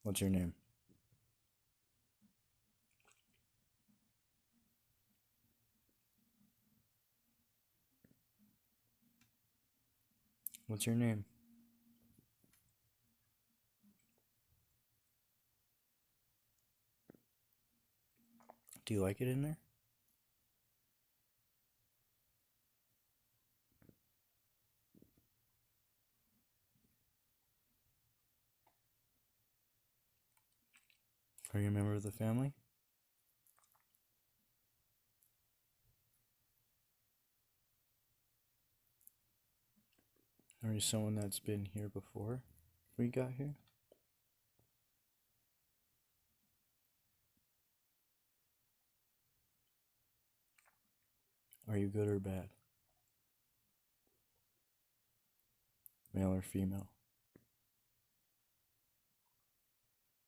What's your name? What's your name? Do you like it in there? Are you a member of the family? Are you someone that's been here before we got here? Are you good or bad? Male or female?